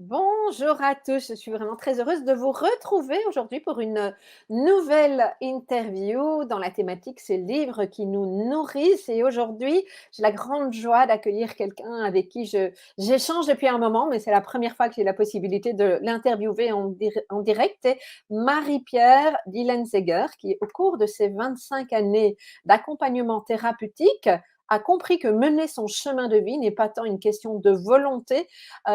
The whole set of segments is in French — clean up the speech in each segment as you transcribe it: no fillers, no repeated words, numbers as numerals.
Bonjour à tous, je suis vraiment très heureuse de vous retrouver aujourd'hui pour une nouvelle interview dans la thématique «Ces livres qui nous nourrissent» et aujourd'hui, j'ai la grande joie d'accueillir quelqu'un avec qui j'échange depuis un moment, mais c'est la première fois que j'ai la possibilité de l'interviewer en direct. C'est Marie-Pierre Dillenzeger qui, au cours de ses 25 années d'accompagnement thérapeutique, a compris que mener son chemin de vie n'est pas tant une question de volonté,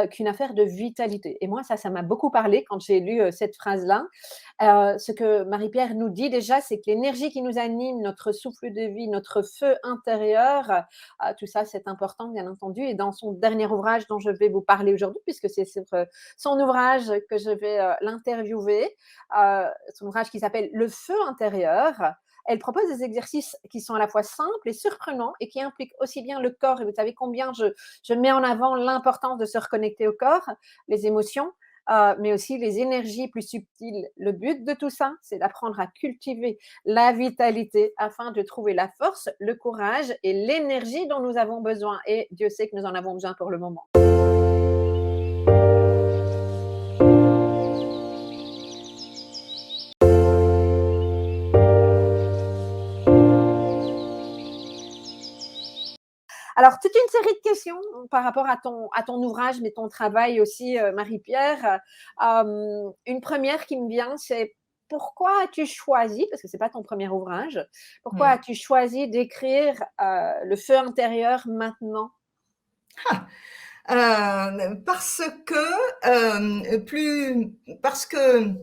qu'une affaire de vitalité. Et moi, ça m'a beaucoup parlé quand j'ai lu cette phrase-là. Ce que Marie-Pierre nous dit déjà, c'est que l'énergie qui nous anime, notre souffle de vie, notre feu intérieur, tout ça, c'est important, bien entendu. Et dans son dernier ouvrage dont je vais vous parler aujourd'hui, puisque c'est sur son ouvrage que je vais l'interviewer, son ouvrage qui s'appelle Le feu intérieur, elle propose des exercices qui sont à la fois simples et surprenants et qui impliquent aussi bien le corps. Et vous savez combien je mets en avant l'importance de se reconnecter au corps, les émotions, mais aussi les énergies plus subtiles. Le but de tout ça, c'est d'apprendre à cultiver la vitalité afin de trouver la force, le courage et l'énergie dont nous avons besoin. Et Dieu sait que nous en avons besoin pour le moment. Alors, toute une série de questions par rapport à ton ouvrage, mais ton travail aussi, Marie-Pierre. Une première qui me vient, c'est pourquoi as-tu choisi, parce que c'est pas ton premier ouvrage, pourquoi Mmh. as-tu choisi d'écrire Le feu intérieur maintenant? Parce que, plus parce que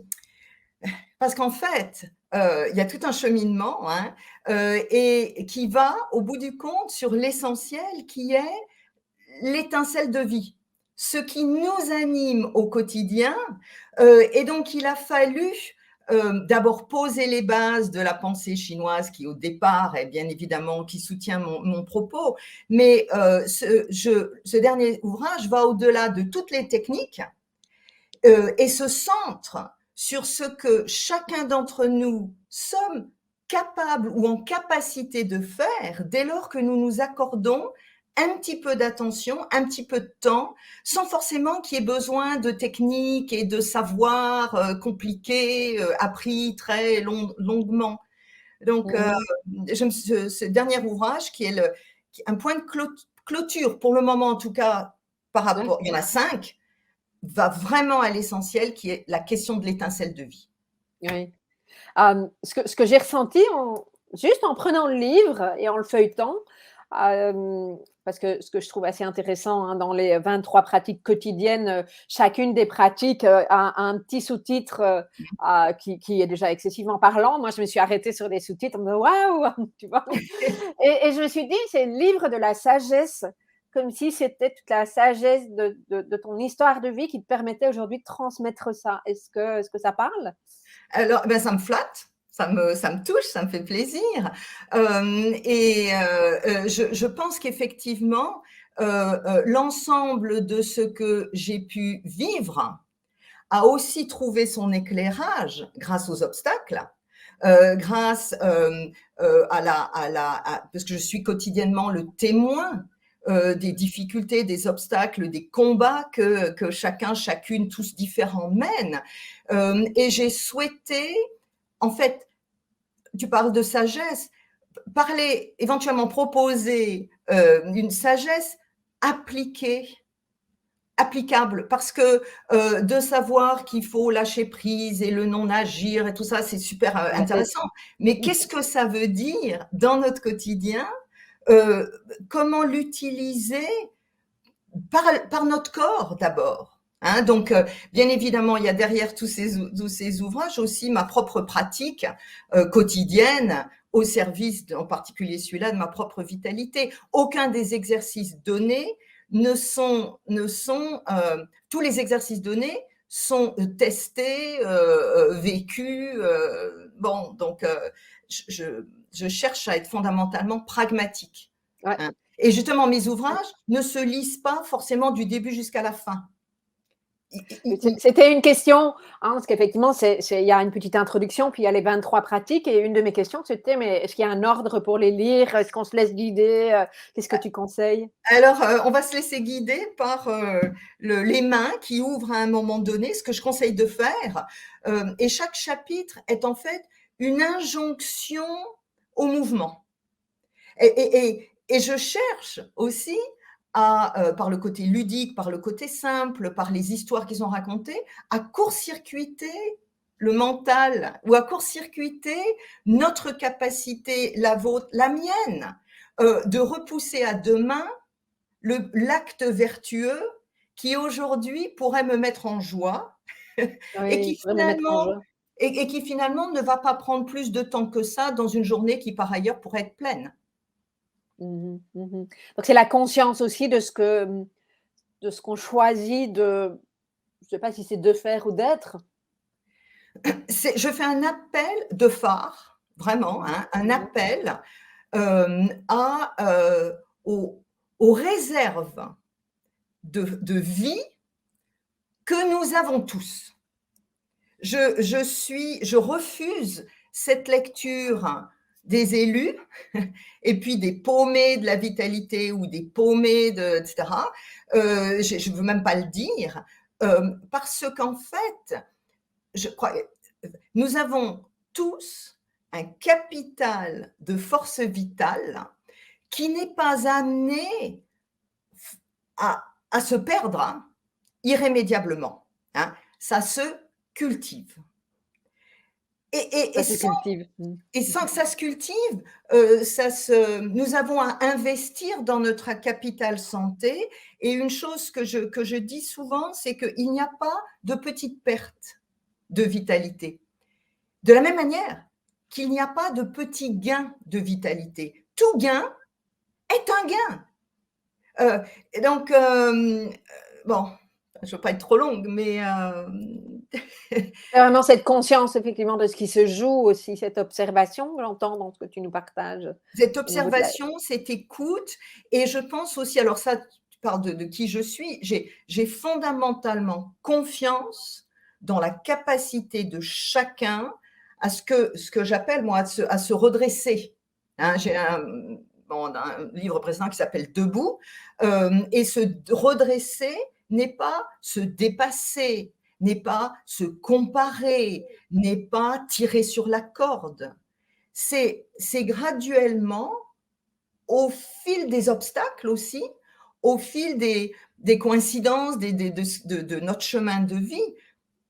parce qu'en fait, il y a tout un cheminement, hein, et qui va au bout du compte sur l'essentiel qui est l'étincelle de vie. Ce qui nous anime au quotidien, et donc il a fallu, d'abord poser les bases de la pensée chinoise qui au départ est bien évidemment qui soutient mon propos, mais ce dernier ouvrage va au-delà de toutes les techniques, et se centre sur ce que chacun d'entre nous sommes capables ou en capacité de faire dès lors que nous nous accordons un petit peu d'attention, un petit peu de temps, sans forcément qu'il y ait besoin de techniques et de savoirs compliqués, appris très longuement. Donc, Mmh. ce dernier ouvrage qui est un point de clôture, pour le moment en tout cas, par rapport, il y en D'accord, a 5, va vraiment à l'essentiel qui est la question de l'étincelle de vie. oui. Ce que j'ai ressenti juste en prenant le livre et en le feuilletant, parce que ce que je trouve assez intéressant, hein, dans les 23 pratiques quotidiennes, chacune des pratiques, a un petit sous-titre, qui est déjà excessivement parlant. Moi, je me suis arrêtée sur les sous-titres en me disant: «Waouh!» tu vois? Et je me suis dit: «C'est le livre de la sagesse», comme si c'était toute la sagesse de ton histoire de vie qui te permettait aujourd'hui de transmettre ça. Est-ce que ça parle? Alors, ben, ça me flatte, ça me touche, ça me fait plaisir. Je pense qu'effectivement, l'ensemble de ce que j'ai pu vivre a aussi trouvé son éclairage grâce aux obstacles, grâce, parce que je suis quotidiennement le témoin, des difficultés, des obstacles, des combats que chacun, chacune, tous différents mènent. Et j'ai souhaité, en fait, tu parles de sagesse, parler, éventuellement proposer, une sagesse appliquée, applicable, parce que de savoir qu'il faut lâcher prise et le non-agir et tout ça, c'est super intéressant. Mais qu'est-ce que ça veut dire dans notre quotidien? euh, Comment l'utiliser par notre corps d'abord, hein. Donc, bien évidemment, il y a derrière tous ces ouvrages aussi ma propre pratique quotidienne au service, en particulier celui-là, de ma propre vitalité. Aucun des exercices donnés tous les exercices donnés sont testés, vécus. Bon, donc, je cherche à être fondamentalement pragmatique, Ouais. hein. Et justement, mes ouvrages ne se lisent pas forcément du début jusqu'à la fin. C'était une question, hein, parce qu'effectivement, il y a une petite introduction, puis il y a les 23 pratiques. Et une de mes questions, c'était, mais est-ce qu'il y a un ordre pour les lire? Est-ce qu'on se laisse guider? Qu'est-ce que tu conseilles? Alors, on va se laisser guider par, les mains qui ouvrent à un moment donné, ce que je conseille de faire, et chaque chapitre est en fait une injonction au mouvement. Et je cherche aussi à, par le côté ludique, par le côté simple, par les histoires qu'ils ont racontées, à court-circuiter le mental ou à court-circuiter notre capacité, la vôtre, la mienne, de repousser à demain l'acte vertueux qui aujourd'hui pourrait me mettre en joie et Oui, qui il pourrait me mettre en finalement joie. et qui finalement ne va pas prendre plus de temps que ça dans une journée qui par ailleurs pourrait être pleine. Mmh mh. Mmh. Donc c'est la conscience aussi de ce que, de ce qu'on choisit de, je sais pas si c'est de faire ou d'être? Je fais un appel de phare, vraiment, hein, un Mmh. appel, à, aux réserves de vie que nous avons tous. Je refuse cette lecture des élus et puis des paumés de la vitalité ou des paumés de et cetera. Je ne veux même pas le dire, parce qu'en fait, je crois nous avons tous un capital de force vitale qui n'est pas amené à se perdre, hein, irrémédiablement, hein. Ça se cultive. Et et et Ça se sans cultive. et sans que ça se cultive, nous avons à investir dans notre capital santé et une chose que je dis souvent, c'est qu'il n'y a pas de petite perte de vitalité. De la même manière qu'il n'y a pas de petit gain de vitalité. Tout gain est un gain. Et donc, bon, je ne veux pas être trop longue, mais C'est vraiment cette conscience effectivement de ce qui se joue aussi, cette observation, j'entends dans ce que tu nous partages cette au niveau de la. observation, cette écoute et je pense aussi alors ça, tu parles de qui je suis, j'ai fondamentalement confiance dans la capacité de chacun à ce que j'appelle moi à se redresser, hein. J'ai un livre précédent qui s'appelle Debout, et se redresser n'est pas se dépasser, n'est pas se comparer, n'est pas tirer sur la corde. C'est graduellement, au fil des obstacles aussi, au fil des coïncidences, de notre chemin de vie,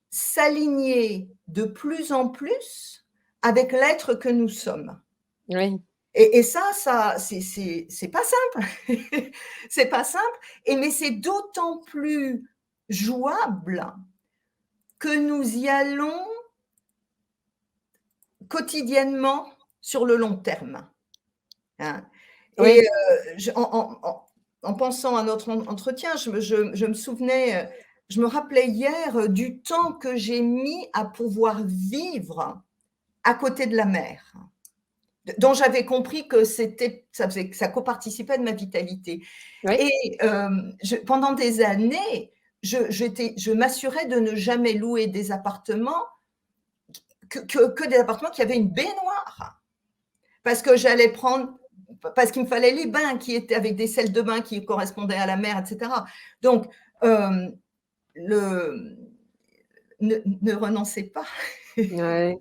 s'aligner de plus en plus avec l'être que nous sommes. Oui, Et ça, c'est pas simple. C'est pas simple, mais c'est d'autant plus jouable que nous y allons quotidiennement sur le long terme, hein. Et oui. en pensant à notre entretien, je me souvenais, je me rappelais hier, du temps que j'ai mis à pouvoir vivre à côté de la mer, dont j'avais compris que ça coparticipait de ma vitalité. Oui. Et pendant des années, je m'assurais de ne jamais louer des appartements que des appartements qui avaient une baignoire. Parce qu'il me fallait les bains qui étaient avec des salles de bain qui correspondaient à la mer, et cetera. Donc, le ne renoncez pas. Ouais.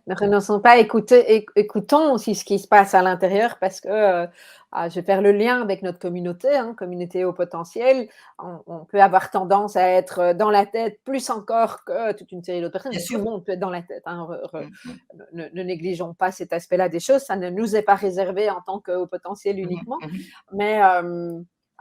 Ne renonçons pas, écoutons aussi ce qui se passe à l'intérieur parce que, je vais faire le lien avec notre communauté, hein, communauté au potentiel. On peut avoir tendance à être, dans la tête plus encore que toute une série d'autres personnes, Bien mais tout le sûr. monde peut être dans la tête, hein, Mmh mh. ne négligeons pas cet aspect-là des choses. Ça ne nous est pas réservé en tant qu'au potentiel Mmh mh. uniquement, Mmh mh. mais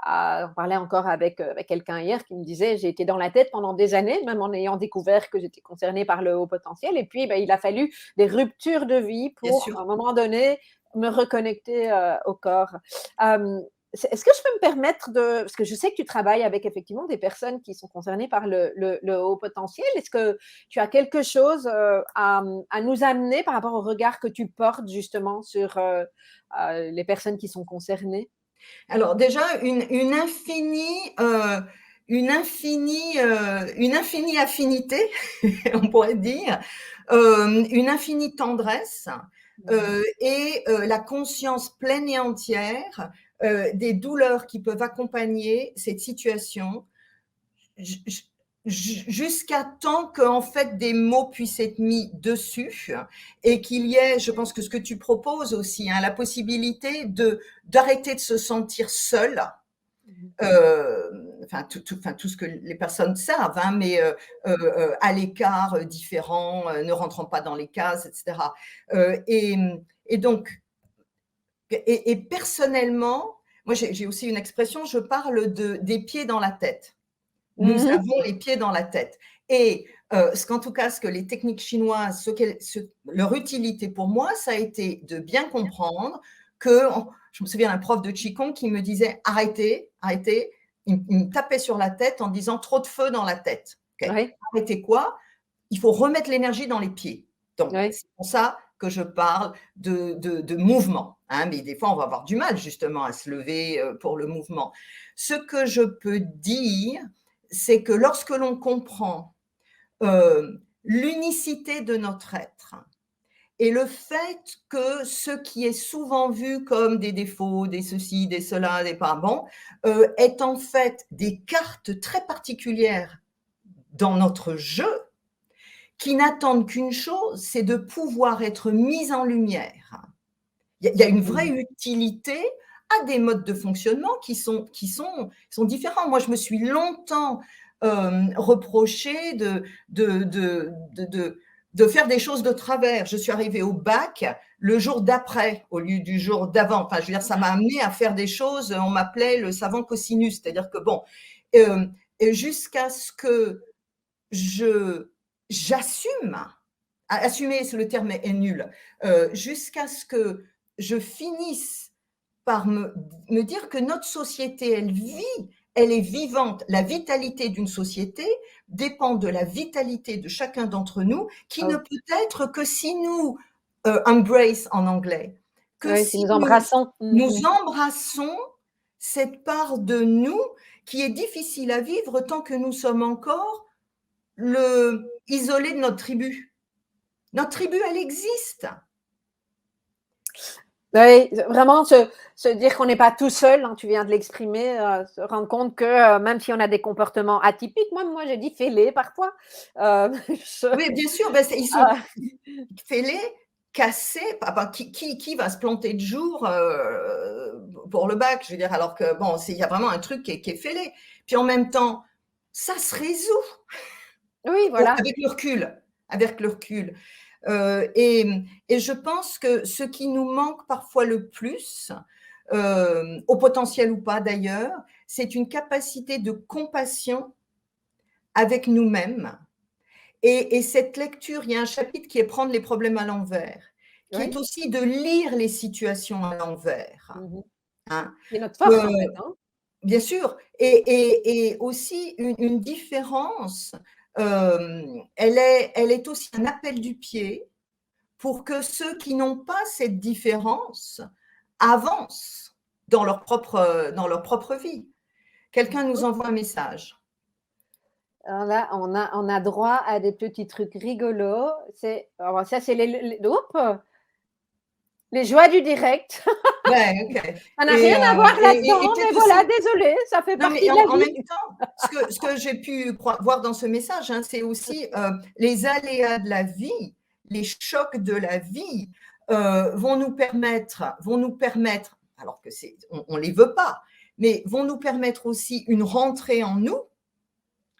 on parlait encore avec quelqu'un hier qui me disait: «J'ai été dans la tête pendant des années, même en ayant découvert que j'étais concernée par le haut potentiel et puis, il a fallu des ruptures de vie Bien pour, sûr. à un moment donné, me reconnecter, au corps». Hem, est-ce que je peux me permettre de, parce que je sais que tu travailles avec effectivement des personnes qui sont concernées par le haut potentiel. Est-ce que tu as quelque chose, à nous amener par rapport au regard que tu portes justement sur, les personnes qui sont concernées? Alors déjà une infinie, une infinie affinité, on pourrait dire, une infinie tendresse, et la conscience pleine et entière des douleurs qui peuvent accompagner cette situation, jusqu'à temps qu'en fait des mots puissent être mis dessus et qu'il y ait, je pense que ce que tu proposes aussi, hein, la possibilité d'arrêter de se sentir seul. Enfin, tout ce que les personnes savent, hein, mais à l'écart, différent, ne rentrant pas dans les cases, etc. Et donc, et personnellement, moi j'ai aussi une expression, je parle des pieds dans la tête. Nous avons les pieds dans la tête. Et ce que les techniques chinoises, leur utilité pour moi, ça a été de bien comprendre que, je me souviens d'un prof de Qigong qui me disait arrêtez, arrêtez. Il me tapait sur la tête en disant trop de feu dans la tête. Okay. Oui. Arrêtez quoi? Il faut remettre l'énergie dans les pieds. Donc, Oui. c'est pour ça que je parle de mouvement. Hein, mais des fois, on va avoir du mal justement à se lever pour le mouvement. Ce que je peux dire, c'est que lorsque l'on comprend l'unicité de notre être et le fait que ce qui est souvent vu comme des défauts, des ceci, des cela, des pas bons, est en fait des cartes très particulières dans notre jeu qui n'attendent qu'une chose, c'est de pouvoir être mises en lumière. Il y a une vraie utilité à des modes de fonctionnement qui sont différents. Moi, je me suis longtemps reproché de faire des choses de travers. Je suis arrivée au bac le jour d'après au lieu du jour d'avant. Enfin, je veux dire, ça m'a amené à faire des choses, on m'appelait le savant cosinus, c'est-à-dire que bon, jusqu'à ce que j'assume, assumer, le terme est nul, jusqu'à ce que je finisse par me dire que notre société, elle vit, elle est vivante. La vitalité d'une société dépend de la vitalité de chacun d'entre nous, qui ne peut être que si nous embrace en anglais, que oui, si nous embrassons. nous embrassons cette part de nous qui est difficile à vivre tant que nous sommes encore isolés de notre tribu. Notre tribu, elle existe. Oui, vraiment se dire qu'on n'est pas tout seul, hein, tu viens de l'exprimer, se rendre compte que même si on a des comportements atypiques, moi j'ai dit fêlés parfois. Oui, bien sûr, ben ils sont fêlés, cassés. Qui va se planter de jour pour le bac? Je veux dire, alors que bon, il y a vraiment un truc qui est fêlé. Puis en même temps, ça se résout. Oui, voilà. Avec le recul, avec le recul. Et je pense que ce qui nous manque parfois le plus, au potentiel ou pas d'ailleurs, c'est une capacité de compassion avec nous-mêmes. Et cette lecture, il y a un chapitre qui est prendre les problèmes à l'envers, qui est aussi de lire les situations à l'envers. Hein. C'est notre force en fait. Hein. Bien sûr, et aussi une différence, elle est aussi un appel du pied pour que ceux qui n'ont pas cette différence avancent dans leur propre vie. Quelqu'un nous envoie un message. Alors là, on a droit à des petits trucs rigolos. Alors ça, c'est les joies du direct. Ouais, OK. Ça n'a rien à voir là-dedans, mais voilà, aussi, désolée, ça fait non, partie mais de la en vie. même temps, ce que j'ai pu voir dans ce message, hein, c'est aussi les aléas de la vie, les chocs de la vie vont nous permettre, alors que on les veut pas, mais vont nous permettre aussi une rentrée en nous,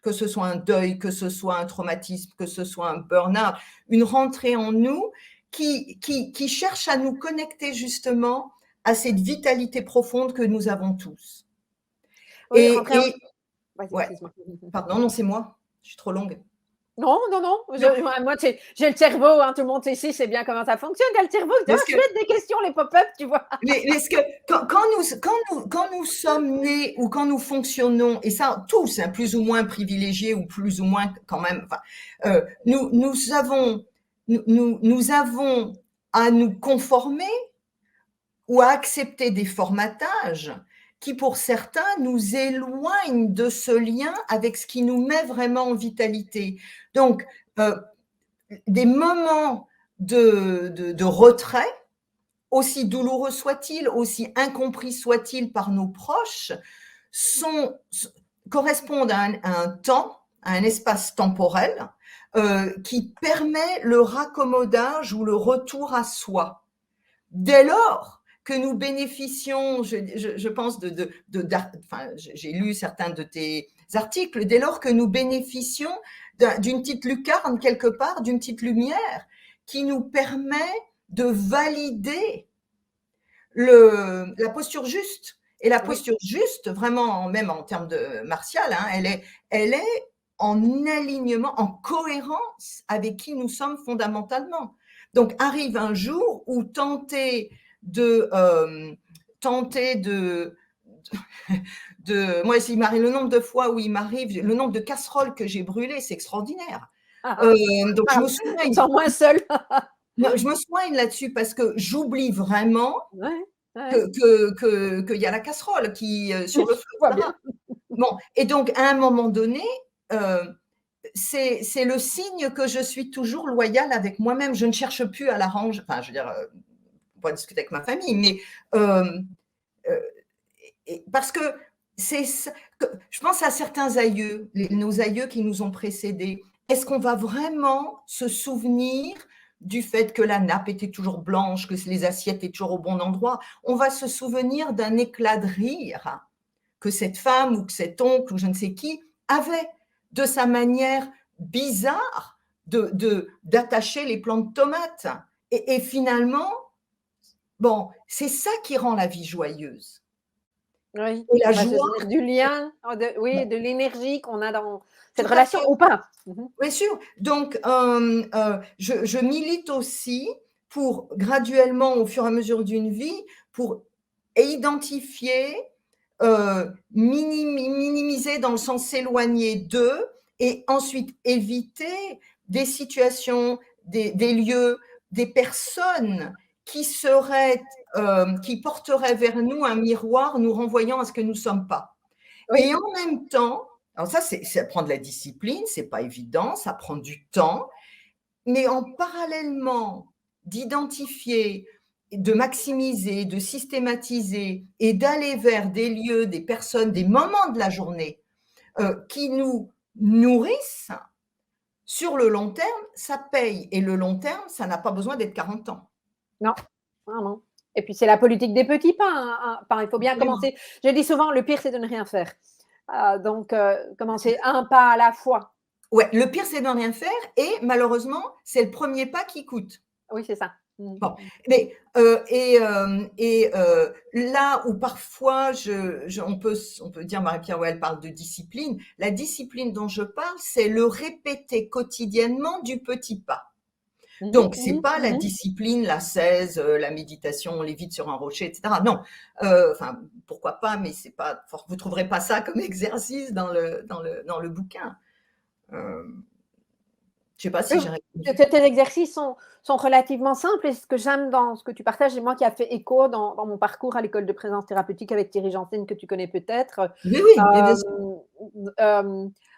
que ce soit un deuil, que ce soit un traumatisme, que ce soit un burn-out, une rentrée en nous qui cherche à nous connecter justement à cette vitalité profonde que nous avons tous. Oui, vas-y, Ouais, excuse-moi. pardon, non, c'est moi, je suis trop longue. Non, non, non, moi, j'ai le cerveau, hein, tout le monde ici sait bien comment ça fonctionne. Tu as le cerveau, tu fais des questions, les pop-up, tu vois. Mais que quand nous sommes nés ou quand nous fonctionnons, et ça tous, hein, plus ou moins privilégiés ou plus ou moins quand même, enfin, nous avons à nous conformer ou à accepter des formatages qui pour certains nous éloignent de ce lien avec ce qui nous met vraiment en vitalité. Donc, des moments de retrait, aussi douloureux soit-il, aussi incompris soit-il par nos proches, correspondent à un temps, à un espace temporel qui permet le raccommodage ou le retour à soi. Dès lors que nous bénéficions, je pense enfin, j'ai lu certains de tes articles, dès lors que nous bénéficions d'une petite lucarne quelque part, d'une petite lumière qui nous permet de valider la posture juste. Et la posture juste, vraiment, même en termes de martial, hein, elle est en alignement, en cohérence avec qui nous sommes fondamentalement. Donc, arrive un jour où tenter de moi, il m'arrive le nombre de fois où il m'arrive, le nombre de casseroles que j'ai brûlées, c'est extraordinaire. Donc, je me soigne. Sans moins seul. Je me soigne là-dessus parce que j'oublie vraiment qu'il y a la casserole qui sur le feu. Bon, et donc, à un moment donné, c'est le signe que je suis toujours loyale avec moi-même. Je ne cherche plus à l'arranger. Enfin, je veux dire, on va discuter avec ma famille, mais parce que je pense à certains aïeux, nos aïeux qui nous ont précédés. Est-ce qu'on va vraiment se souvenir du fait que la nappe était toujours blanche, que les assiettes étaient toujours au bon endroit? On va se souvenir d'un éclat de rire que cette femme ou que cet oncle ou je ne sais qui avait de sa manière bizarre d'attacher les plants de tomates. Et finalement, bon, c'est ça qui rend la vie joyeuse. Oui, et la on va se joie, souvenir du lien, bon, de l'énergie qu'on a dans cette tout à relation fait, ou pas. bien sûr. Donc, je milite aussi pour graduellement, au fur et à mesure d'une vie, pour identifier, minimiser dans le sens s'éloigner d'eux et ensuite éviter des situations, des lieux, des personnes qui qui porteraient vers nous un miroir nous renvoyant à ce que nous ne sommes pas. Oui. Et en même temps, alors ça prend de la discipline, c'est pas évident, ça prend du temps, mais en parallèlement d'identifier, de maximiser, de systématiser et d'aller vers des lieux, des personnes, des moments de la journée qui nous nourrissent, sur le long terme, ça paye. Et le long terme, ça n'a pas besoin d'être 40 ans. Non, non. Et puis c'est la politique des petits pas, hein. Il faut bien Absolument. commencer. Je dis souvent, le pire, c'est de ne rien faire. Donc, commencer un pas à la fois. Ouais, le pire, c'est de ne rien faire et malheureusement, c'est le premier pas qui coûte. Oui, c'est ça. Bon, mais là où parfois on peut dire, Marie-Pierre, ouais, elle parle de discipline. La discipline dont je parle, c'est le répéter quotidiennement du petit pas. Donc, c'est pas la discipline, l'ascèse, la méditation, on lévite sur un rocher, etc. Non, enfin, pourquoi pas, mais c'est pas, vous trouverez pas ça comme exercice dans le bouquin. Je sais pas si j'ai répondu. Tes exercices sont relativement simples et ce que j'aime dans ce que tu partages et moi qui a fait écho dans mon parcours à l'école de présence thérapeutique avec Thierry Jantine que tu connais peut-être, Oui, oui, mais bien sûr.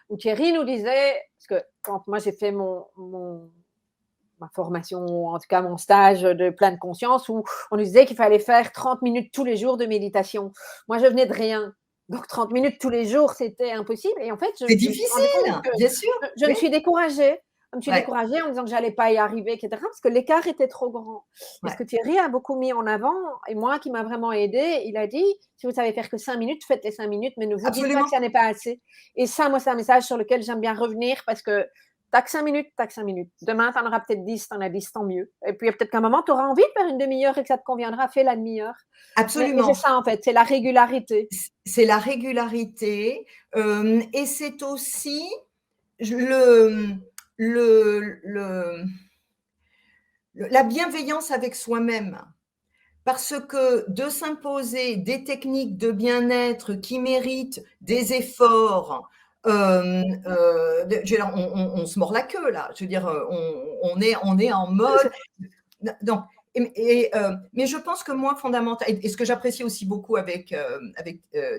où Thierry nous disait, parce que quand moi j'ai fait ma formation, en tout cas mon stage de pleine conscience, où on nous disait qu'il fallait faire 30 minutes tous les jours de méditation. Moi, je venais de rien. Donc 30 minutes tous les jours, c'était impossible. Et en fait, je C'est me suis rendu difficile, compte que bien sûr. je me Oui, suis découragée. Je me suis ouais, découragée en me disant que j'allais pas y arriver, etc. Parce que l'écart était trop grand. Et ce ouais. que Thierry a beaucoup mis en avant, et moi qui m'a vraiment aidée, il a dit, si vous savez faire que 5 minutes, faites les 5 minutes, mais ne vous dites pas que Absolument. ça n'est pas assez. Et ça, moi, c'est un message sur lequel j'aime bien revenir parce que t'as que 5 minutes, t'as que 5 minutes. Demain, t'en auras peut-être 10, t'en as 10, tant mieux. Et puis, peut-être qu'à un moment, tu auras envie de faire une demi-heure et que ça te conviendra, fais la demi-heure. Mais c'est Absolument. ça, en fait, c'est la régularité. C'est la régularité et c'est aussi le, la bienveillance avec soi-même. Parce que de s'imposer des techniques de bien-être qui méritent des efforts, je veux dire, on se mord la queue là. Je veux dire, on est en mode. Donc, mais je pense que moi, fondamentalement, et ce que j'apprécie aussi beaucoup avec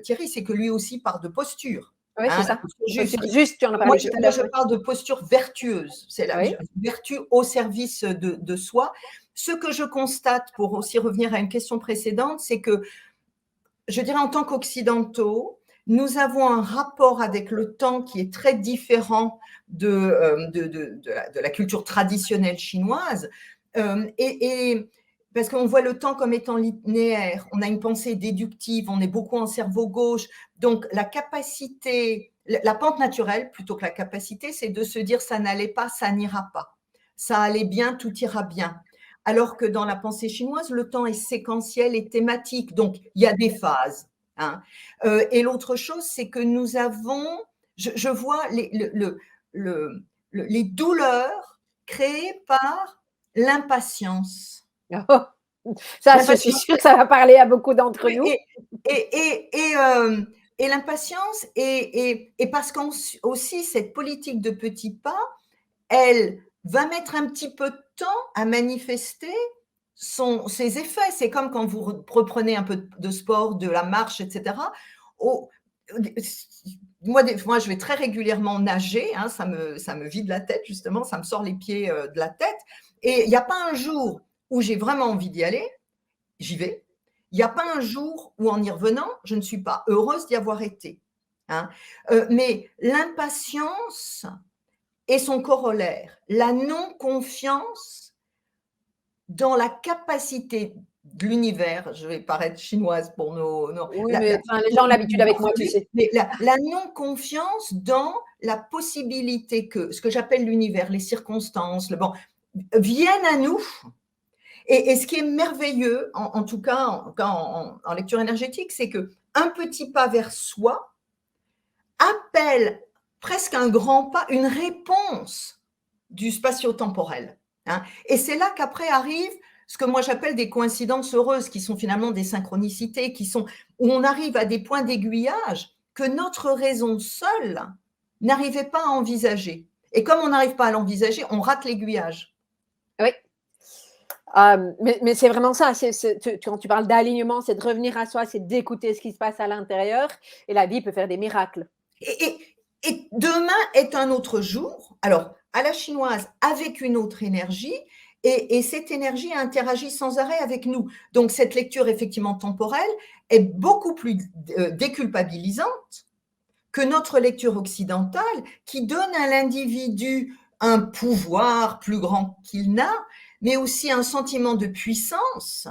Thierry, c'est que lui aussi part de posture. Oui, c'est Hein, la ça. posture juste. Posture juste, tu en as Moi, parlé tout à moi, l'heure, je oui. parle de posture vertueuse. C'est la Oui, vertu au service de soi. Ce que je constate, pour aussi revenir à une question précédente, c'est que je dirais en tant qu'occidentaux, nous avons un rapport avec le temps qui est très différent de la culture traditionnelle chinoise. Et parce qu'on voit le temps comme étant linéaire, on a une pensée déductive, on est beaucoup en cerveau gauche. Donc la capacité, la pente naturelle plutôt que la capacité, c'est de se dire ça n'allait pas, ça n'ira pas. Ça allait bien, tout ira bien. Alors que dans la pensée chinoise, le temps est séquentiel et thématique, donc il y a des phases. Hein. Et l'autre chose, c'est que nous avons, je vois les douleurs créées par l'impatience. oh, ça, je suis L'impatience sûre que ça va parler à beaucoup d'entre nous. et, et l'impatience, et parce qu'aussi cette politique de petits pas, elle va mettre un petit peu de temps à manifester ses effets. C'est comme quand vous reprenez un peu de sport, de la marche, etc. Au- moi, je vais très régulièrement nager, hein, ça me vide la tête, justement, ça me sort les pieds de la tête. Et il n'y a pas un jour où j'ai vraiment envie d'y aller, j'y vais. Il n'y a pas un jour où, en y revenant, je ne suis pas heureuse d'y avoir été. Hein. Mais l'impatience, et son corollaire, la non-confiance dans la capacité de l'univers, je vais paraître chinoise pour Oui, mais enfin, les gens ont l'habitude avec moi, tu sais. mais la non-confiance dans la possibilité que ce que j'appelle l'univers, les circonstances, viennent à nous. Et ce qui est merveilleux, en tout cas en lecture énergétique, c'est qu'un petit pas vers soi appelle presque un grand pas, une réponse du spatio-temporel. Hein. Et c'est là qu'après arrive ce que moi j'appelle des coïncidences heureuses, qui sont finalement des synchronicités, où on arrive à des points d'aiguillage que notre raison seule n'arrivait pas à envisager. Et comme on n'arrive pas à l'envisager, on rate l'aiguillage. Oui. Mais c'est vraiment ça, quand tu parles d'alignement, c'est de revenir à soi, c'est d'écouter ce qui se passe à l'intérieur et la vie peut faire des miracles. Et, et, et demain est un autre jour, alors à la chinoise, avec une autre énergie, et cette énergie interagit sans arrêt avec nous. Donc cette lecture effectivement temporelle est beaucoup plus déculpabilisante que notre lecture occidentale, qui donne à l'individu un pouvoir plus grand qu'il n'a, mais aussi un sentiment de puissance,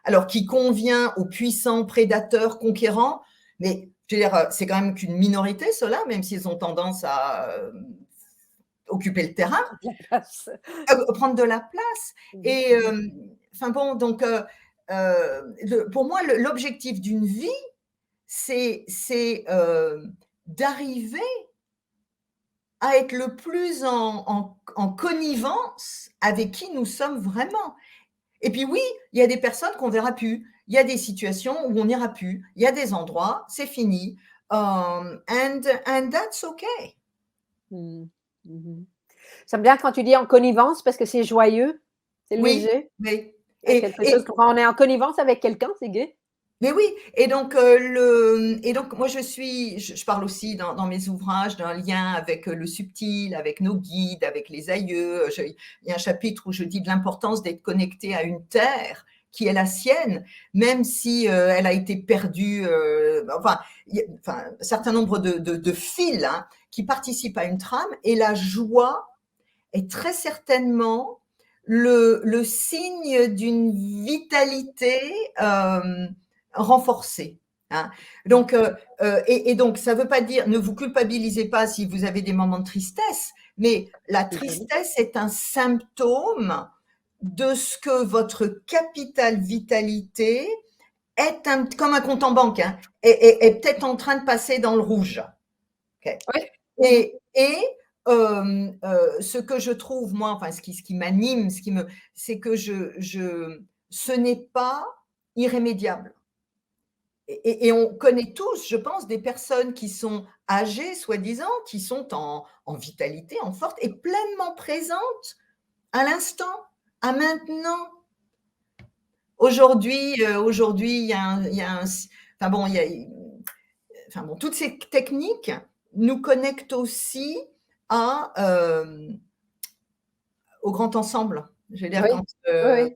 alors qui convient aux puissants prédateurs conquérants, mais je veux dire, c'est quand même qu'une minorité, ceux-là, même s'ils ont tendance à occuper le terrain, La place. prendre de la place. Mmh. Et enfin bon, donc pour moi, l'objectif d'une vie, c'est d'arriver à être le plus en connivence avec qui nous sommes vraiment. Et puis oui, il y a des personnes qu'on verra plus. Il y a des situations où on n'ira plus. Il y a des endroits, c'est fini. And that's okay. Mmh. Mmh. J'aime bien quand tu dis en connivence parce que c'est joyeux, c'est Oui, léger. oui. Il y a quelque chose quand on est en connivence avec quelqu'un, c'est gai. Mais oui, et donc, moi je parle aussi dans mes ouvrages d'un lien avec le subtil, avec nos guides, avec les aïeux. Il y a un chapitre où je dis de l'importance d'être connecté à une terre qui est la sienne, même si elle a été perdue. Enfin, il y a un certain nombre de fils, hein, qui participent à une trame, et la joie est très certainement le signe d'une vitalité renforcée. Hein. Donc, et donc, ça ne veut pas dire, ne vous culpabilisez pas si vous avez des moments de tristesse, mais la C'est joli. tristesse est un symptôme de ce que votre capital vitalité est comme un compte en banque, hein, est peut-être en train de passer dans le rouge. Okay. Ouais. Mmh. Et ce que je trouve, moi, enfin, ce qui m'anime, c'est que ce n'est pas irrémédiable. Et on connaît tous, je pense, des personnes qui sont âgées, soi-disant, qui sont en vitalité, en force et pleinement présentes à l'instant, à maintenant. Aujourd'hui, il y a enfin bon, enfin bon, toutes ces techniques nous connectent aussi à, au grand ensemble. Je veux dire Oui, quand, oui, oui,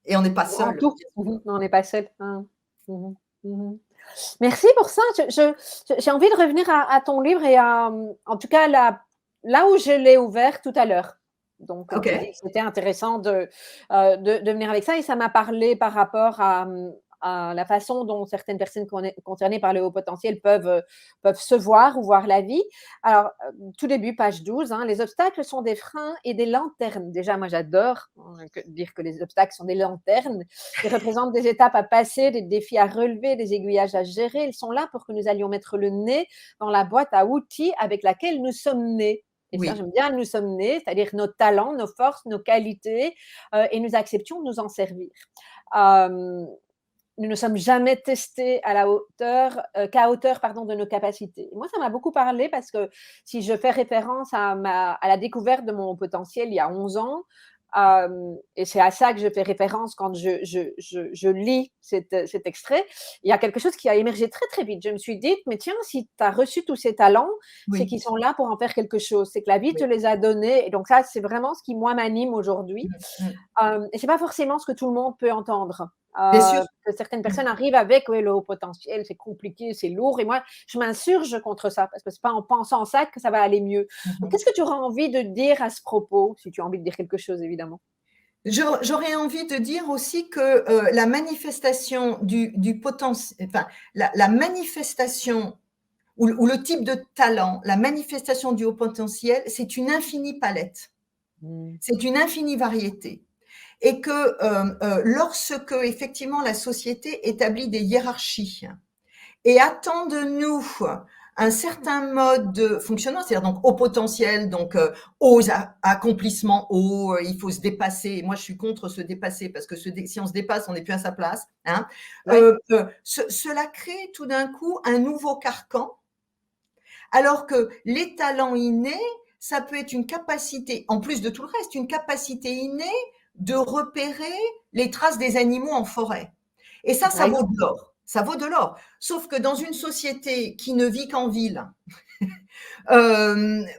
et on n'est pas en seul. tout. Mmh. On n'est pas seul. Hein. Mmh. Mmh. Merci pour ça. J'ai envie de revenir à ton livre et à, en tout cas, là où je l'ai ouvert tout à l'heure. Donc, j'ai dit OK. que c'était intéressant de venir avec ça et ça m'a parlé par rapport à la façon dont certaines personnes concernées par le haut potentiel peuvent se voir ou voir la vie. Alors, tout début, page 12, hein, les obstacles sont des freins et des lanternes. Déjà, moi, j'adore dire que les obstacles sont des lanternes. Ils représentent des étapes à passer, des défis à relever, des aiguillages à gérer. Ils sont là pour que nous allions mettre le nez dans la boîte à outils avec laquelle nous sommes nés. Et ça, Oui, j'aime bien, nous sommes nés, c'est-à-dire nos talents, nos forces, nos qualités, et nous acceptions de nous en servir. Euh, nous ne sommes jamais testés à la hauteur, qu'à hauteur pardon, de nos capacités. Moi, ça m'a beaucoup parlé parce que si je fais référence à la découverte de mon potentiel il y a 11 ans, et c'est à ça que je fais référence quand je lis cet extrait, il y a quelque chose qui a émergé très, très vite. Je me suis dit, mais tiens, si tu as reçu tous ces talents, c'est oui, qu'ils sont là pour en faire quelque chose. C'est que la vie te oui. les a donnés. Et donc ça, c'est vraiment ce qui, moi, m'anime aujourd'hui. Mmh, mmh. Et c'est pas forcément ce que tout le monde peut entendre. Bien sûr. Que certaines Mmh. personnes arrivent avec oui, le haut potentiel, c'est compliqué, c'est lourd. Et moi, je m'insurge contre ça parce que c'est pas en pensant ça que ça va aller mieux. Mmh Donc, mh. qu'est-ce que tu auras envie de dire à ce propos, si tu as envie de dire quelque chose, évidemment? J'aurais envie de dire aussi que, la manifestation du enfin, la manifestation ou le type de talent, la manifestation du haut potentiel, c'est une infinie palette, Mmh. c'est une infinie variété et que, lorsque effectivement la société établit des hiérarchies et attend de nous un certain mode de fonctionnement, c'est-à-dire donc au potentiel, donc aux accomplissements hauts, il faut se dépasser. Moi, je suis contre se dépasser parce que si on se dépasse, on n'est plus à sa place. Hein. Ouais, Cela crée tout d'un coup un nouveau carcan, alors que les talents innés, ça peut être une capacité, en plus de tout le reste, une capacité innée de repérer les traces des animaux en forêt. Et ça ouais, vaut de l'or. Ça vaut de l'or. Sauf que dans une société qui ne vit qu'en ville,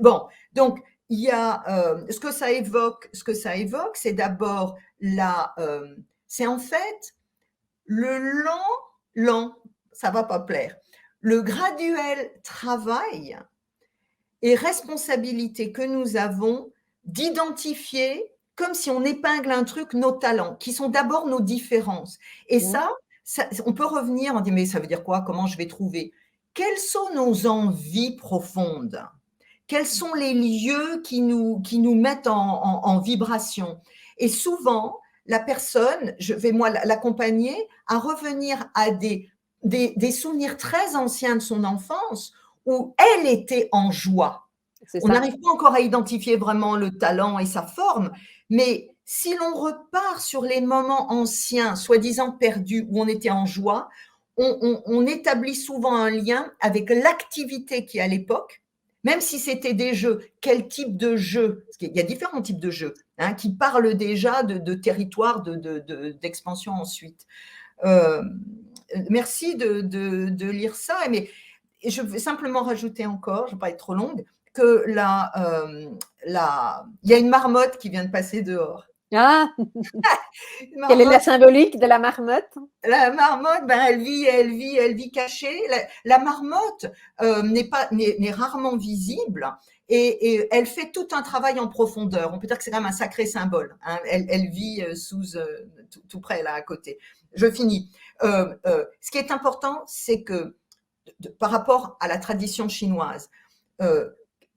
bon, donc il y a ce que ça évoque, c'est d'abord c'est en fait le lent, ça va pas plaire, le graduel travail et responsabilité que nous avons d'identifier, comme si on épingle un truc, nos talents, qui sont d'abord nos différences. Et mmh, ça, on peut revenir, on dit, mais ça veut dire quoi? Comment je vais trouver? Quelles sont nos envies profondes? Quels sont les lieux qui nous mettent en vibration? Et souvent, la personne, je vais moi l'accompagner à revenir à des souvenirs très anciens de son enfance où elle était en joie. c'est On ça. n'arrive pas encore à identifier vraiment le talent et sa forme, mais si l'on repart sur les moments anciens, soi-disant perdus, où on était en joie, on établit souvent un lien avec l'activité qui, à l'époque, même si c'était des jeux, quel type de jeu? Parce qu'il y a différents types de jeux, hein, qui parlent déjà de territoire, d'expansion ensuite. Merci de lire ça, mais et je vais simplement rajouter encore, je ne vais pas être trop longue, que il y a une marmotte qui vient de passer dehors. Ah! Une Quelle est la marmotte, symbolique de la marmotte? la marmotte, ben, elle vit cachée. La marmotte n'est rarement visible et elle fait tout un travail en profondeur. On peut dire que c'est quand même un sacré symbole. Hein. Elle vit tout près, là, à côté. Je finis. Ce qui est important, c'est que par rapport à la tradition chinoise, euh,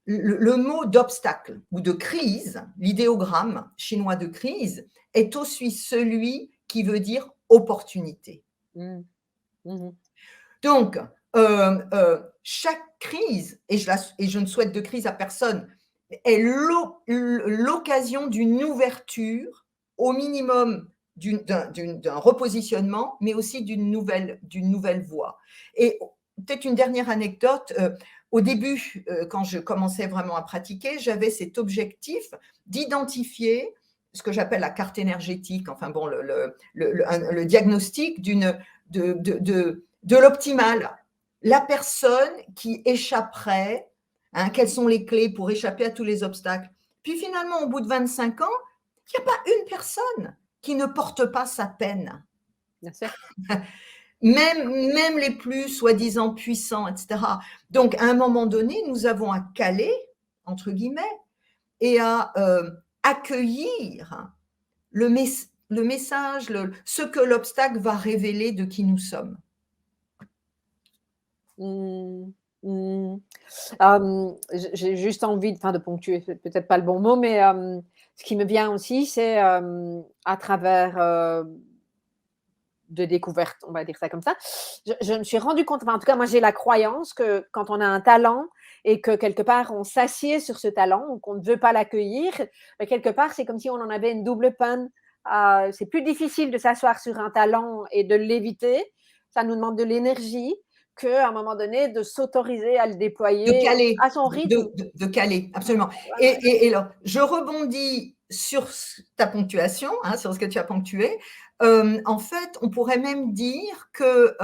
le mot d'obstacle ou de crise, l'idéogramme chinois de crise, est aussi celui qui veut dire opportunité. Mmh. Mmh. Donc, chaque crise, et je ne souhaite de crise à personne, est l'occasion d'une ouverture, au minimum d'un repositionnement, mais aussi d'une nouvelle voie. Et peut-être une dernière anecdote. Au début, quand je commençais vraiment à pratiquer, j'avais cet objectif d'identifier ce que j'appelle la carte énergétique, enfin bon, le diagnostic de l'optimal. La personne qui échapperait, hein, quelles sont les clés pour échapper à tous les obstacles. Puis finalement, au bout de 25 ans, il n'y a pas une personne qui ne porte pas sa peine. Bien sûr. Même les plus soi-disant puissants, etc. Donc, à un moment donné, nous avons à caler, entre guillemets, et à accueillir le message, ce que l'obstacle va révéler de qui nous sommes. Mmh, mmh. J'ai juste envie de ponctuer, c'est peut-être pas le bon mot, mais ce qui me vient aussi, c'est à travers de découvertes, on va dire ça comme ça. Je me suis rendu compte, enfin, en tout cas, moi j'ai la croyance que quand on a un talent et que quelque part on s'assied sur ce talent ou qu'on ne veut pas l'accueillir, ben, quelque part c'est comme si on en avait une double peine. C'est plus difficile de s'asseoir sur un talent et de l'éviter. Ça nous demande de l'énergie qu'à un moment donné de s'autoriser à le De déployer caler, à son rythme. de caler, absolument. Ouais, ouais. Et alors, je rebondis sur ta ponctuation, hein, sur ce que tu as ponctué. En fait, on pourrait même dire que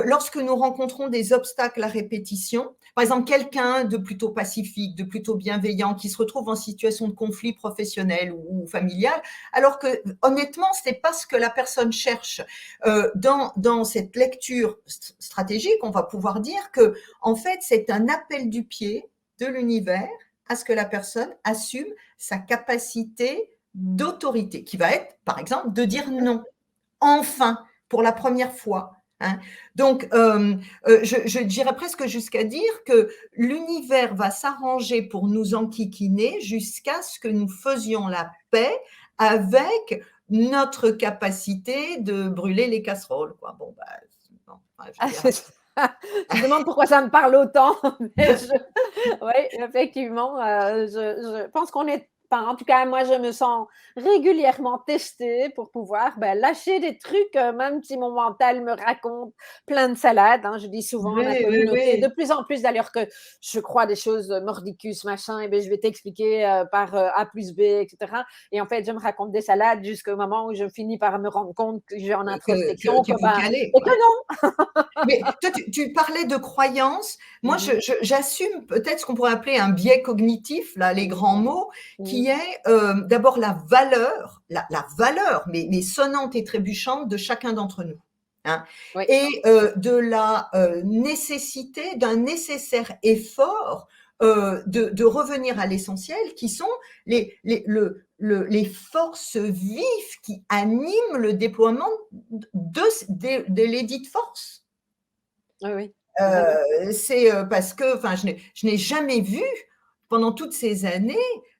lorsque nous rencontrons des obstacles à répétition, par exemple, quelqu'un de plutôt pacifique, de plutôt bienveillant, qui se retrouve en situation de conflit professionnel ou familial, alors que honnêtement, ce n'est pas ce que la personne cherche. Dans cette lecture stratégique, on va pouvoir dire que en fait, c'est un appel du pied de l'univers à ce que la personne assume sa capacité d'autorité, qui va être, par exemple, de dire non, enfin, pour la première fois. Hein. Donc, je dirais presque jusqu'à dire que l'univers va s'arranger pour nous enquiquiner jusqu'à ce que nous faisions la paix avec notre capacité de brûler les casseroles. Quoi. Bon, bah, bon, je veux Ah, dire, c'est ça. Tu te demandes pourquoi ça me parle autant, mais oui, effectivement, je pense qu'on est, enfin, en tout cas, moi, je me sens régulièrement testée pour pouvoir, bah, lâcher des trucs, même si mon mental me raconte plein de salades, hein. Je dis souvent à ma oui, oui, communauté, de oui. plus en plus d'ailleurs, que je crois des choses, mordicus, machin, et beh, je vais t'expliquer, par, A plus B, et cetera, et en fait, je me raconte des salades jusqu'au moment où je finis par me rendre compte que j'ai en introspection Qu'il que, faut ben, caler. et que Ouais. non. Mais toi, tu parlais de croyances. Moi, Mmh mh. j'assume peut-être ce qu'on pourrait appeler un biais cognitif, là, les Mmh. grands mots, qui Mmh. est d'abord la valeur, la valeur, mais sonnante et trébuchante de chacun d'entre nous. Hein, Oui. et de la nécessité, d'un nécessaire effort de revenir à l'essentiel, qui sont les forces vives qui animent le déploiement de l'édite force. Oui, oui, vraiment. C'est parce que, enfin, je n'ai jamais vu pendant toutes ces années,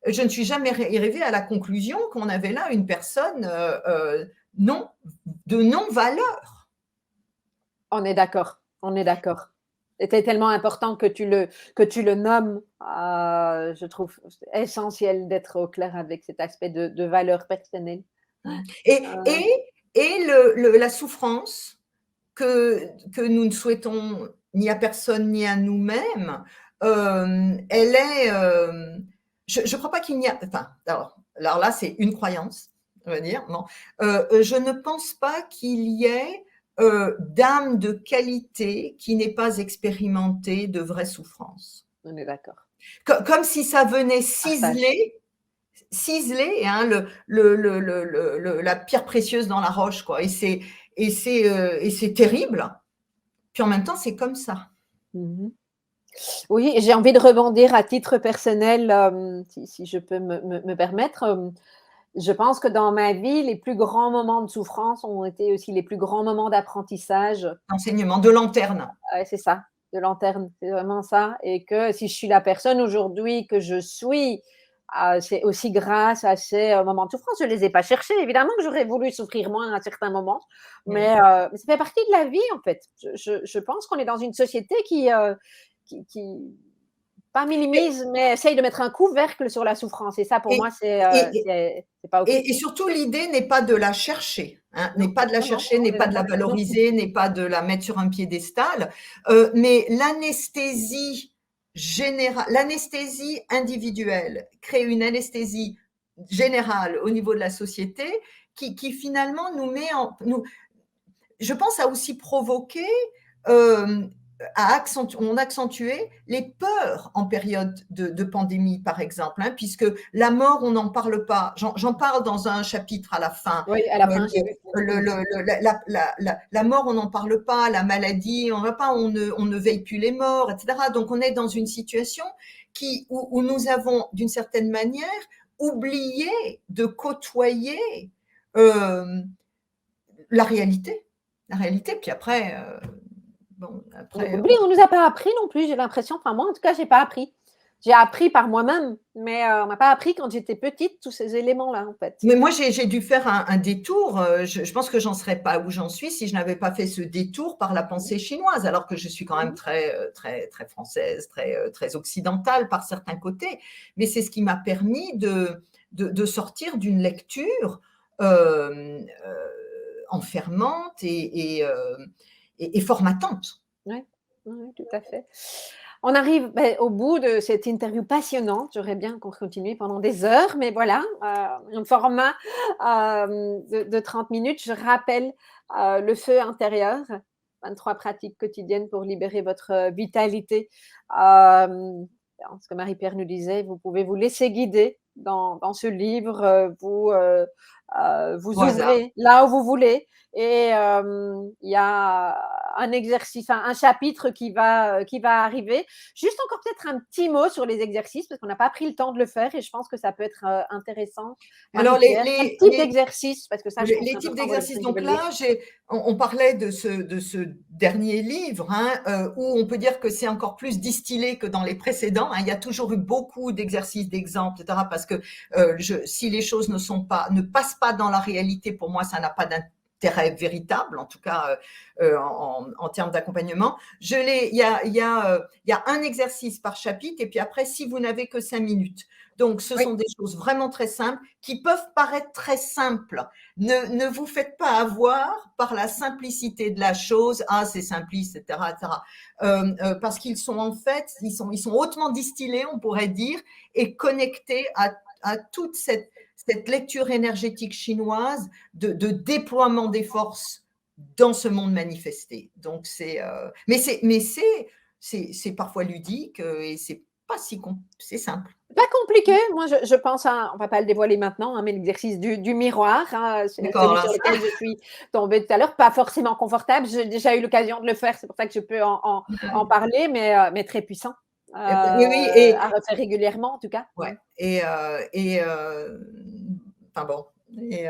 je ne suis jamais arrivée à la conclusion qu'on avait là une personne non, de non-valeur. On est d'accord, on est d'accord. C'était tellement important que tu le nommes, je trouve essentiel d'être au clair avec cet aspect de valeur personnelle. Mmh. Et, Heu, et, et la souffrance que nous ne souhaitons ni à personne ni à nous-mêmes, elle est, je ne crois pas qu'il n'y a, enfin, alors là, c'est une croyance, on va dire, non. Je ne pense pas qu'il y ait d'âme de qualité qui n'ait pas expérimenté de vraies souffrances. on est d'accord. Comme si ça venait Partage. ciseler, hein, la pierre précieuse dans la roche, quoi. Et c'est terrible. Puis en même temps, c'est comme ça. Mmh. Oui, et j'ai envie de rebondir à titre personnel, si je peux me permettre. Je pense que dans ma vie, les plus grands moments de souffrance ont été aussi les plus grands moments d'apprentissage. L'enseignement de lanterne. Ouais, c'est ça, de lanterne, c'est vraiment ça, et que si je suis la personne aujourd'hui que je suis, c'est aussi grâce à ces, moments de souffrance. Je ne les ai pas cherchés. Évidemment que j'aurais voulu souffrir moins à certains moments, Mmh. mais ça fait partie de la vie, en fait. Je pense qu'on est dans une société qui pas Et minimise, mais essaye de mettre un couvercle sur la souffrance, et ça, pour moi, et et c'est pas OK. et surtout l'idée n'est pas de la chercher, hein, n'est Non, pas de la non, non, chercher, on n'est est pas de la d'accord. valoriser, n'est pas de la mettre sur un piédestal, mais l'anesthésie individuelle crée une anesthésie général au niveau de la société qui finalement nous met je pense, a aussi provoqué, ont accentué les peurs en période de pandémie, par exemple, hein, puisque la mort, on n'en parle pas. J'en parle dans un chapitre à la fin. Oui, à la fin, j'ai vu. La mort, on n'en parle pas, la maladie, on ne veille plus les morts, etc. Donc, on est dans une situation où nous avons, d'une certaine manière, oublié de côtoyer la réalité. Puis après, Oui, on nous a pas appris non plus, j'ai l'impression. Enfin, moi, en tout cas, j'ai pas appris. J'ai appris par moi-même, mais on m'a pas appris quand j'étais petite tous ces éléments-là, en fait. Mais moi, j'ai dû faire un détour. Je pense que j'en serais pas où j'en suis si je n'avais pas fait ce détour par la pensée chinoise, alors que je suis quand même très française, très occidentale par certains côtés. Mais c'est ce qui m'a permis de sortir d'une lecture enfermante et formatante. Oui, oui, tout à fait. On arrive au bout de cette interview passionnante. J'aurais bien qu'on continue pendant des heures, mais voilà, un format de 30 minutes. Je rappelle le feu intérieur, 23 pratiques quotidiennes pour libérer votre vitalité. Ce que Marie-Pierre nous disait, vous pouvez vous laisser guider dans ce livre, vous ouvrez là où vous voulez. Et il y a un exercice, un chapitre qui va arriver. Juste encore peut-être un petit mot sur les exercices, parce qu'on n'a pas pris le temps de le faire et je pense que ça peut être intéressant. Alors, quel type d'exercice? Parce que ça, je trouve les que c'est types important pour les d'exercices, personnes qui donc veulent lire. là, on parlait de ce dernier livre, hein, où on peut dire que c'est encore plus distillé que dans les précédents, hein. Il y a toujours eu beaucoup d'exercices, d'exemples, etc. Parce que si les choses ne passent pas dans la réalité, pour moi, ça n'a pas d'intérêt véritable, en tout cas en termes d'accompagnement. Il y a un exercice par chapitre, et puis après, si vous n'avez que 5 minutes. Donc, ce sont des choses vraiment très simples qui peuvent paraître très simples. Ne vous faites pas avoir par la simplicité de la chose. Ah, c'est simpliste, etc., etc. Parce qu'ils sont en fait, ils sont hautement distillés, on pourrait dire, et connectés à toute cette lecture énergétique chinoise de déploiement des forces dans ce monde manifesté. Donc mais c'est parfois ludique et c'est pas c'est simple. Pas compliqué. Moi, je pense à, on va pas le dévoiler maintenant, hein, mais l'exercice du miroir, hein, c'est D'accord, celui là, sur lequel je suis tombée tout à l'heure. Pas forcément confortable. J'ai déjà eu l'occasion de le faire, c'est pour ça que je peux en parler, mais très puissant. oui, oui, À refaire régulièrement, en tout cas. ouais, enfin bon, et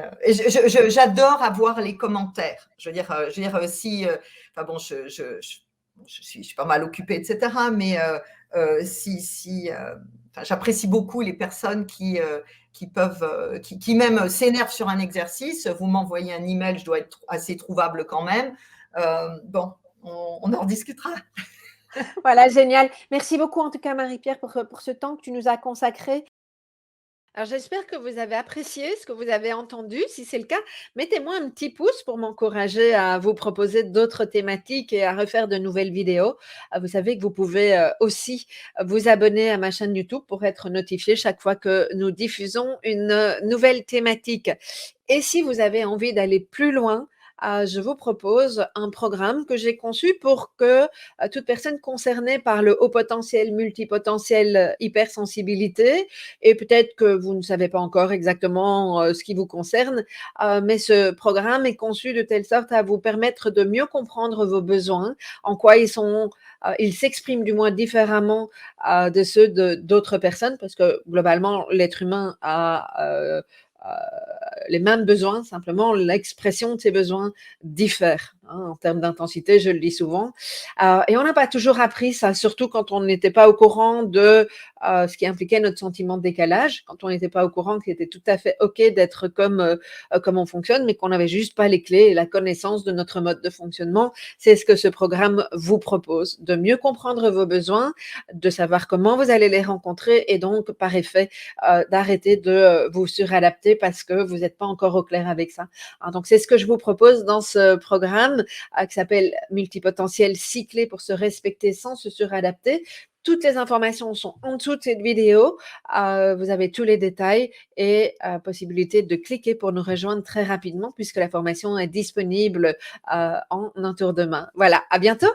j'adore avoir les commentaires. Je veux dire, si, enfin bon, je suis pas mal occupée, etc. Mais enfin, j'apprécie beaucoup les personnes qui peuvent, qui même s'énervent sur un exercice. Vous m'envoyez un email, je dois être assez trouvable quand même. Bon, on en rediscutera. Voilà, génial. Merci beaucoup, en tout cas, Marie-Pierre, pour ce temps que tu nous as consacré. Alors, j'espère que vous avez apprécié ce que vous avez entendu. Si c'est le cas, mettez-moi un petit pouce pour m'encourager à vous proposer d'autres thématiques et à refaire de nouvelles vidéos. Vous savez que vous pouvez aussi vous abonner à ma chaîne YouTube pour être notifié chaque fois que nous diffusons une nouvelle thématique. Et si vous avez envie d'aller plus loin, je vous propose un programme que j'ai conçu pour que toute personne concernée par le haut potentiel, multipotentiel, hypersensibilité, et peut-être que vous ne savez pas encore exactement ce qui vous concerne, mais ce programme est conçu de telle sorte à vous permettre de mieux comprendre vos besoins, en quoi ils s'expriment du moins différemment de ceux d'autres personnes, parce que globalement, l'être humain a les mêmes besoins, simplement l'expression de ces besoins diffère, hein, en termes d'intensité, je le dis souvent. Et on n'a pas toujours appris ça, surtout quand on n'était pas au courant de ce qui impliquait notre sentiment de décalage, quand on n'était pas au courant qu'il était tout à fait OK d'être comme on fonctionne, mais qu'on n'avait juste pas les clés et la connaissance de notre mode de fonctionnement. C'est ce que ce programme vous propose, de mieux comprendre vos besoins, de savoir comment vous allez les rencontrer et donc, par effet, d'arrêter de vous suradapter parce que vous n'êtes pas encore au clair avec ça. Hein, donc, c'est ce que je vous propose dans ce programme qui s'appelle Multipotentiel cyclé pour se respecter sans se suradapter. Toutes les informations sont en dessous de cette vidéo. Vous avez tous les détails et possibilité de cliquer pour nous rejoindre très rapidement puisque la formation est disponible en un tour de main. Voilà, à bientôt.